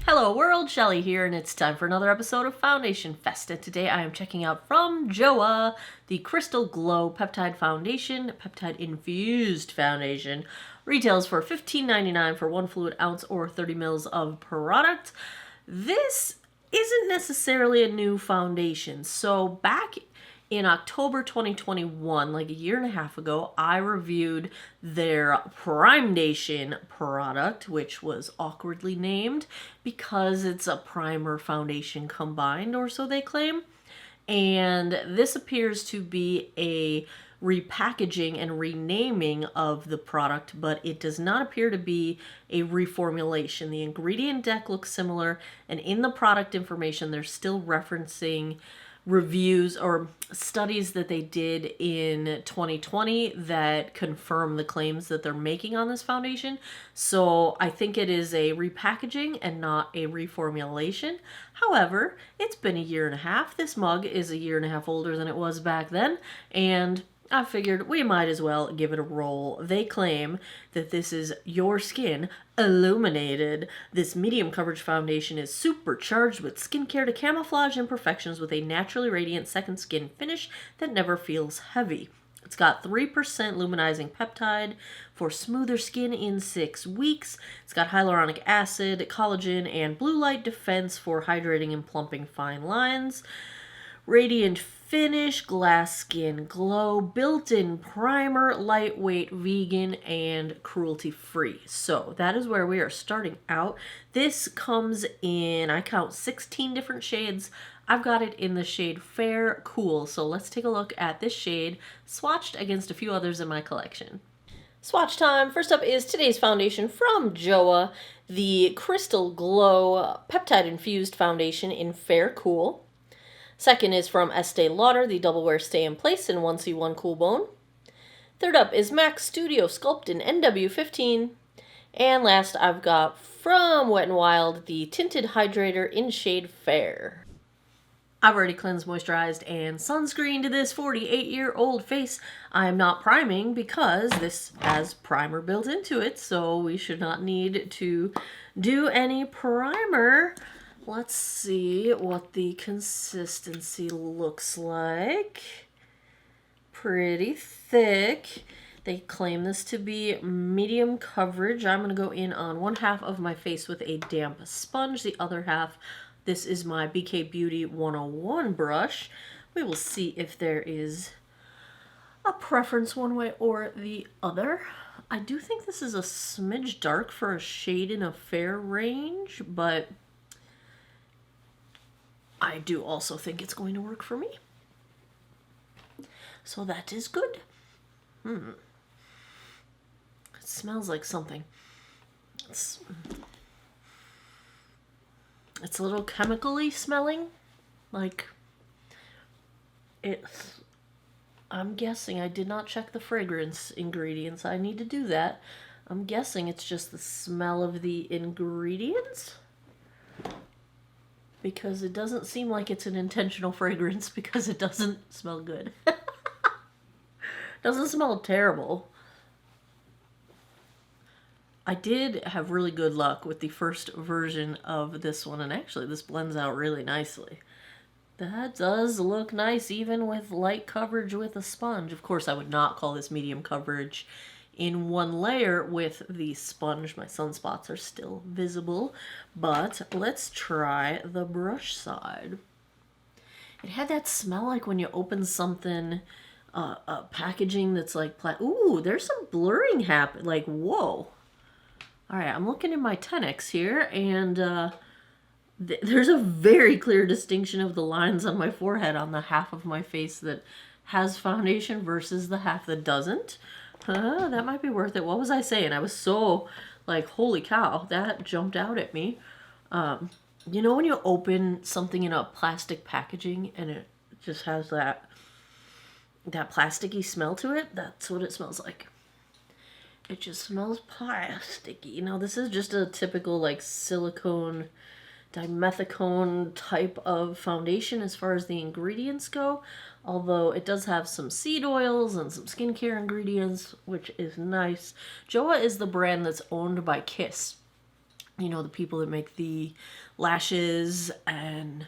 Hello world, Shelly here, and it's time for another episode of Foundation Fest. And today I am checking out from JOAH the Crystal Glow Peptide Foundation, Peptide-Infused Foundation. Retails for $15.99 for 1 fluid ounce or 30 mils of product. This isn't necessarily a new foundation. So back in October 2021, like a year and a half ago, I reviewed their Primedation product, which was awkwardly named because it's a primer foundation combined, or so they claim. And this appears to be a repackaging and renaming of the product, but it does not appear to be a reformulation. The ingredient deck looks similar, and in the product information, they're still referencing reviews or studies that they did in 2020 that confirm the claims that they're making on this foundation. So I think it is a repackaging and not a reformulation. However, it's been a year and a half. This mug is a year and a half older than it was back then, and I figured we might as well give it a roll. They claim that this is your skin illuminated. This medium coverage foundation is supercharged with skincare to camouflage imperfections with a naturally radiant second skin finish that never feels heavy. It's got 3% luminizing peptide for smoother skin in 6 weeks. It's got hyaluronic acid, collagen, and blue light defense for hydrating and plumping fine lines. Radiant finish, glass skin glow, built-in primer, lightweight, vegan, and cruelty-free. So that is where we are starting out. This comes in, I count 16 different shades. I've got it in the shade Fair Cool. So let's take a look at this shade swatched against a few others in my collection. Swatch time. First up is today's foundation from JOAH, the Crystal Glow Peptide-Infused Foundation in Fair Cool. Second is from Estee Lauder, the Double Wear Stay in Place in 1C1 Cool Bone. Third up is MAC Studio Sculpt in NW15. And last I've got from Wet n Wild, the Tinted Hydrator in shade Fair. I've already cleansed, moisturized, and sunscreened this 48-year-old face. I am not priming because this has primer built into it, so we should not need to do any primer. Let's see what the consistency looks like. Pretty thick. They claim this to be medium coverage. I'm going to go in on one half of my face with a damp sponge. The other half, this is my BK Beauty 101 brush. We will see if there is a preference one way or the other. I do think this is a smidge dark for a shade in a fair range, but I do also think it's going to work for me. So that is good. It smells like something. It's a little chemically smelling. Like it's, I'm guessing, I did not check the fragrance ingredients. I need to do that. I'm guessing it's just the smell of the ingredients, because it doesn't seem like it's an intentional fragrance because it doesn't smell good. Doesn't smell terrible. I did have really good luck with the first version of this one, and actually this blends out really nicely. That does look nice even with light coverage with a sponge. Of course, I would not call this medium coverage in one layer with the sponge. My sunspots are still visible, but let's try the brush side. It had that smell like when you open something, packaging that's like, ooh, there's some blurring happen. Like, whoa. All right, I'm looking in my 10X here, and there's a very clear distinction of the lines on my forehead on the half of my face that has foundation versus the half that doesn't. That might be worth it. What was I saying? I was so like, holy cow, that jumped out at me. You know when you open something in a plastic packaging and it just has that plasticky smell to it? That's what it smells like. It just smells plasticky. Now this is just a typical like silicone dimethicone type of foundation as far as the ingredients go, although it does have some seed oils and some skincare ingredients, which is nice. JOAH is the brand that's owned by Kiss, You know, the people that make the lashes and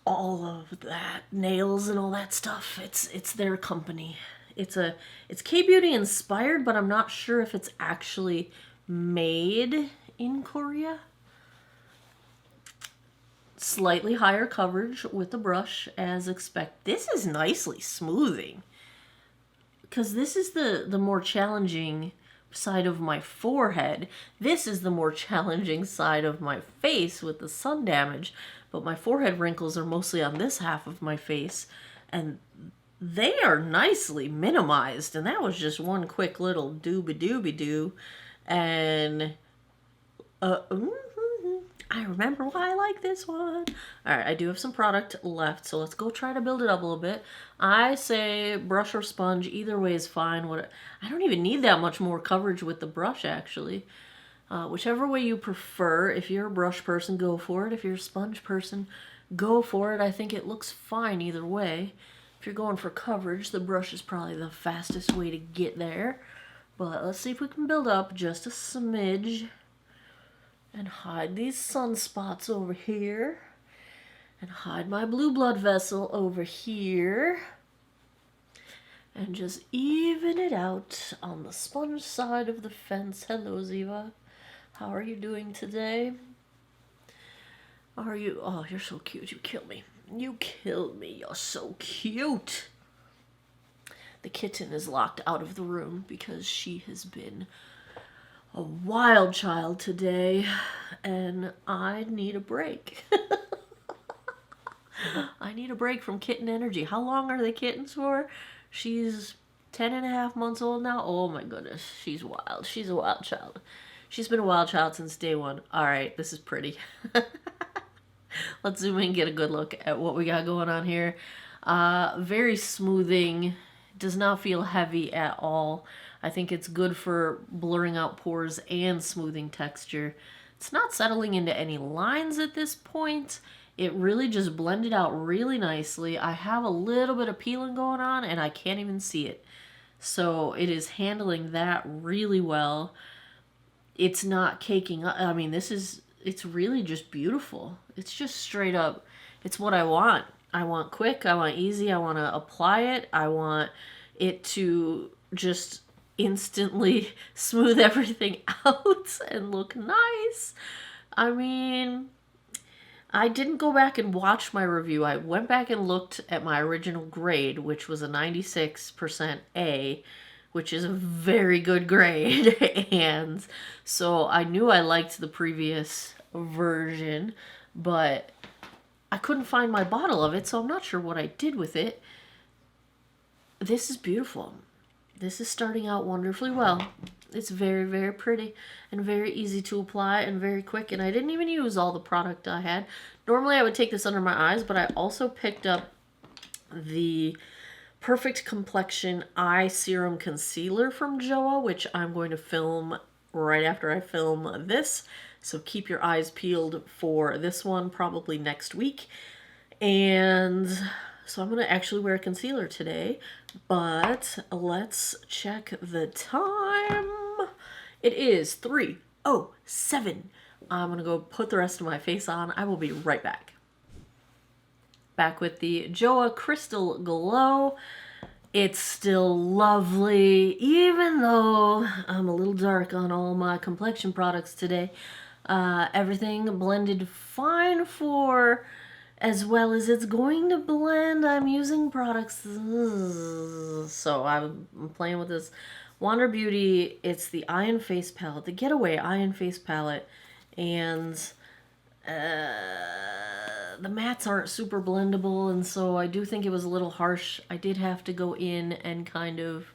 all of that, nails and all that stuff. It's their company. It's K-beauty inspired, but I'm not sure if it's actually made in Korea. Slightly higher coverage with the brush as expected. This is nicely smoothing, because this is the more challenging side of my forehead. This is the more challenging side of my face with the sun damage, but my forehead wrinkles are mostly on this half of my face, and they are nicely minimized. And that was just one quick little dooby-dooby-doo. And I remember why I like this one. Alright, I do have some product left, so let's go try to build it up a little bit. I say brush or sponge, either way is fine. I don't even need that much more coverage with the brush, actually. Whichever way you prefer. If you're a brush person, go for it. If you're a sponge person, go for it. I think it looks fine either way. If you're going for coverage, the brush is probably the fastest way to get there. But let's see if we can build up just a smidge. And hide these sunspots over here. And hide my blue blood vessel over here. And just even it out on the sponge side of the fence. Hello, Ziva. How are you doing today? Are you... Oh, you're so cute. You killed me. You killed me. You're so cute. The kitten is locked out of the room because she has been a wild child today, and I need a break. I need a break from kitten energy. How long are they kittens for? She's 10.5 months old now. Oh my goodness, she's wild. She's a wild child. She's been a wild child since day one. All right, this is pretty. Let's zoom in and get a good look at what we got going on here. Very smoothing. Does not feel heavy at all. I think it's good for blurring out pores and smoothing texture. It's not settling into any lines at this point. It really just blended out really nicely. I have a little bit of peeling going on and I can't even see it. So it is handling that really well. It's not caking up. I mean, it's really just beautiful. It's just straight up, it's what I want. I want quick, I want easy, I want to apply it. I want it to just instantly smooth everything out and look nice. I mean, I didn't go back and watch my review. I went back and looked at my original grade, which was a 96% A, which is a very good grade. And so I knew I liked the previous version, but I couldn't find my bottle of it, so I'm not sure what I did with it. This is beautiful. This is starting out wonderfully well. It's very, very pretty and very easy to apply and very quick. And I didn't even use all the product I had. Normally I would take this under my eyes, but I also picked up the Perfect Complexion Eye Serum Concealer from JOAH, which I'm going to film right after I film this. So keep your eyes peeled for this one, probably next week. And so I'm going to actually wear a concealer today, but let's check the time. It is 3:07. I'm going to go put the rest of my face on. I will be right back. Back with the JOAH Crystal Glow. It's still lovely, even though I'm a little dark on all my complexion products today. Everything blended fine for as well as it's going to blend. I'm using products, so I'm playing with this Wander Beauty. It's the Eye and Face palette, the Getaway Eye and Face palette, and the mattes aren't super blendable, and so I do think it was a little harsh. I did have to go in and kind of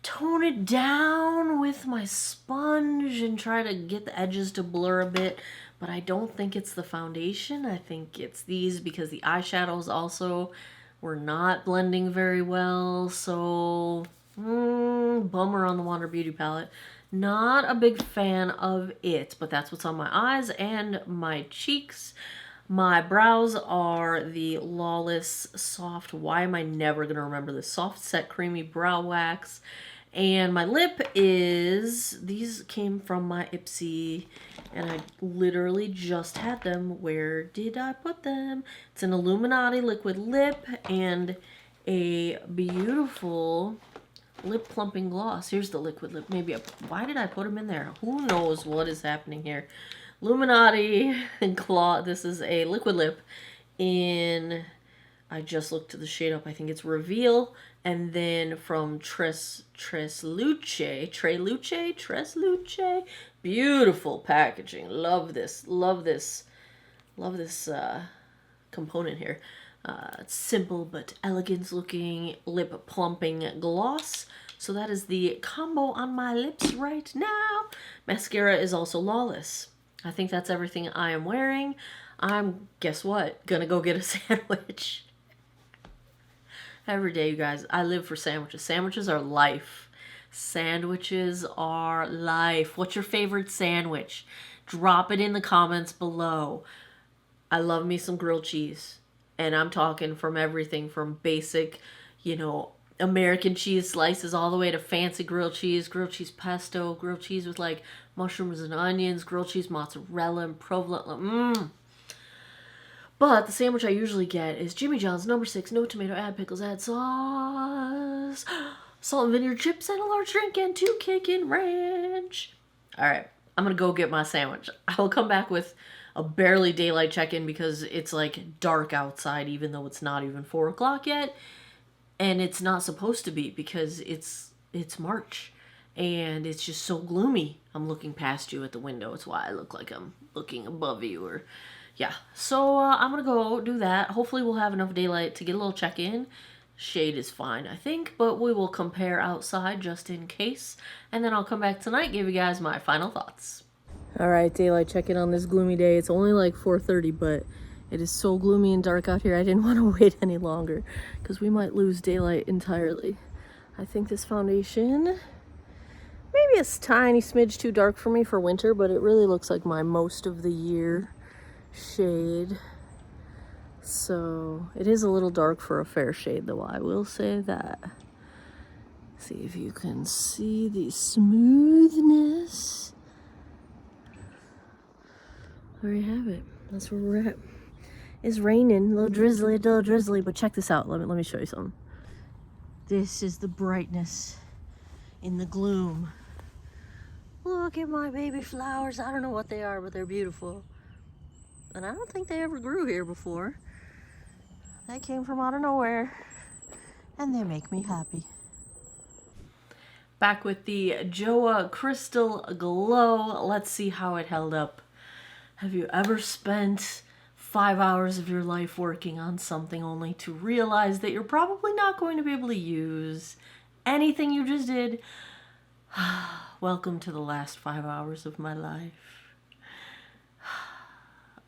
tone it down with my sponge and try to get the edges to blur a bit, but I don't think it's the foundation. I think it's these, because the eyeshadows also were not blending very well, so bummer on the Wander Beauty palette. Not a big fan of it, but that's what's on my eyes and my cheeks. My brows are the Lawless Soft, why am I never going to remember this, Soft Set Creamy Brow Wax. And my lip is, these came from my Ipsy, and I literally just had them. Where did I put them? It's an Illuminati liquid lip and a beautiful lip plumping gloss. Here's the liquid lip. Why did I put them in there? Who knows what is happening here? Illuminati and gloss. This is a liquid lip in, I just looked the shade up. I think it's Reveal. And then from Tres Luce. Beautiful packaging. Love this component here. It's simple but elegant looking lip plumping gloss. So that is the combo on my lips right now. Mascara is also Lawless. I think that's everything I am wearing. I'm, guess what, gonna go get a sandwich. Every day, you guys, I live for sandwiches. Sandwiches are life. Sandwiches are life. What's your favorite sandwich? Drop it in the comments below. I love me some grilled cheese. And I'm talking from everything from basic, American cheese slices all the way to fancy grilled cheese pesto, grilled cheese with like mushrooms and onions, grilled cheese mozzarella and provolone. But the sandwich I usually get is Jimmy John's number 6, no tomato, add pickles, add sauce, salt and vinegar chips, and a large drink, and 2 kickin' ranch. Alright, I'm gonna go get my sandwich. I'll come back with a barely daylight check-in because it's like dark outside even though it's not even 4 o'clock yet. And it's not supposed to be because it's March. And it's just so gloomy. I'm looking past you at the window. It's why I look like I'm looking above you or... Yeah, so I'm going to go do that. Hopefully we'll have enough daylight to get a little check-in. Shade is fine, I think, but we will compare outside just in case. And then I'll come back tonight, give you guys my final thoughts. All right, daylight check-in on this gloomy day. It's only like 4:30, but it is so gloomy and dark out here. I didn't want to wait any longer because we might lose daylight entirely. I think this foundation, maybe a tiny smidge too dark for me for winter, but it really looks like my most of the year shade. So it is a little dark for a fair shade though, I will say that. See if you can see the smoothness. There you have it. That's where we're at. It's raining, a little drizzly, but check this out. Let me show you something. This is the brightness in the gloom. Look at my baby flowers. I don't know what they are, but they're beautiful. And I don't think they ever grew here before. They came from out of nowhere. And they make me happy. Back with the JOAH Crystal Glow. Let's see how it held up. Have you ever spent 5 hours of your life working on something only to realize that you're probably not going to be able to use anything you just did? Welcome to the last 5 hours of my life.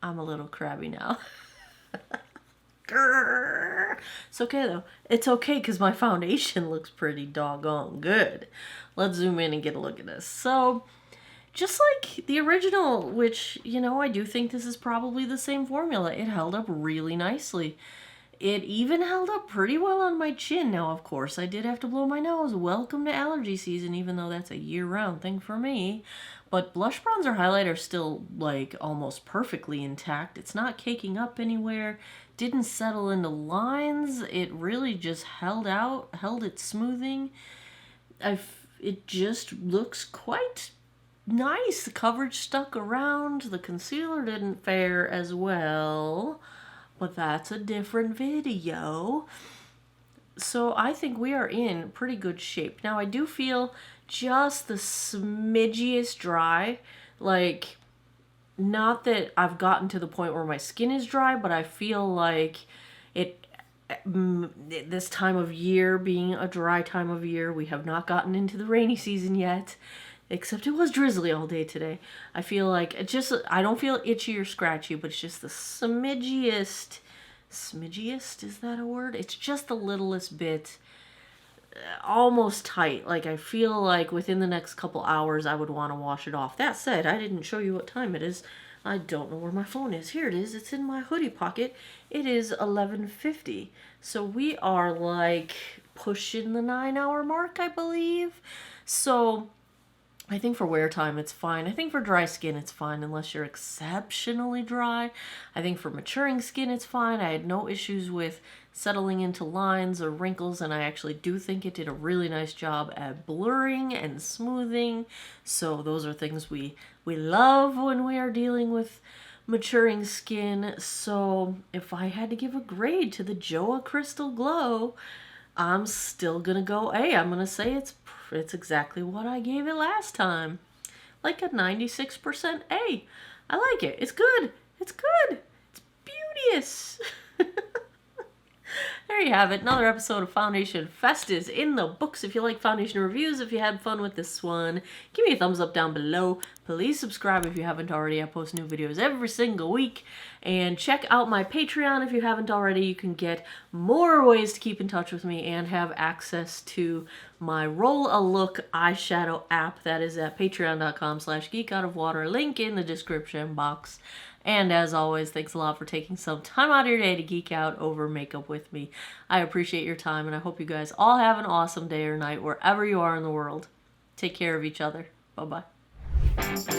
I'm a little crabby now. It's okay though. It's okay because my foundation looks pretty doggone good. Let's zoom in and get a look at this. So, just like the original, which, I do think this is probably the same formula. It held up really nicely. It even held up pretty well on my chin. Now, of course, I did have to blow my nose. Welcome to allergy season, even though that's a year-round thing for me. But blush, bronzer, highlight are still, like, almost perfectly intact. It's not caking up anywhere. Didn't settle into lines. It really just held its smoothing. It just looks quite nice. The coverage stuck around. The concealer didn't fare as well. But that's a different video. So I think we are in pretty good shape. Now I do feel just the smidgiest dry. Like, not that I've gotten to the point where my skin is dry, but I feel like this time of year being a dry time of year, we have not gotten into the rainy season yet. Except it was drizzly all day today. I feel like I don't feel itchy or scratchy, but it's just the smidgiest, is that a word? It's just the littlest bit, almost tight. Like, I feel like within the next couple hours, I would want to wash it off. That said, I didn't show you what time it is. I don't know where my phone is. Here it is. It's in my hoodie pocket. It is 11:50. So we are like pushing the 9-hour mark, I believe. So I think for wear time, it's fine. I think for dry skin, it's fine unless you're exceptionally dry. I think for maturing skin, it's fine. I had no issues with settling into lines or wrinkles, and I actually do think it did a really nice job at blurring and smoothing. So those are things we love when we are dealing with maturing skin. So if I had to give a grade to the JOAH Crystal Glow, I'm still gonna go A. I'm gonna say it's exactly what I gave it last time. Like a 96% A. I like it. It's good. It's good. It's beauteous. There you have it. Another episode of Foundation Fest is in the books. If you like foundation reviews, if you had fun with this one, give me a thumbs up down below. Please subscribe if you haven't already. I post new videos every single week. And check out my Patreon if you haven't already. You can get more ways to keep in touch with me and have access to my Roll a Look eyeshadow app. That is at patreon.com/geekoutofwater. Link in the description box. And as always, thanks a lot for taking some time out of your day to geek out over makeup with me. I appreciate your time, and I hope you guys all have an awesome day or night wherever you are in the world. Take care of each other. Bye-bye.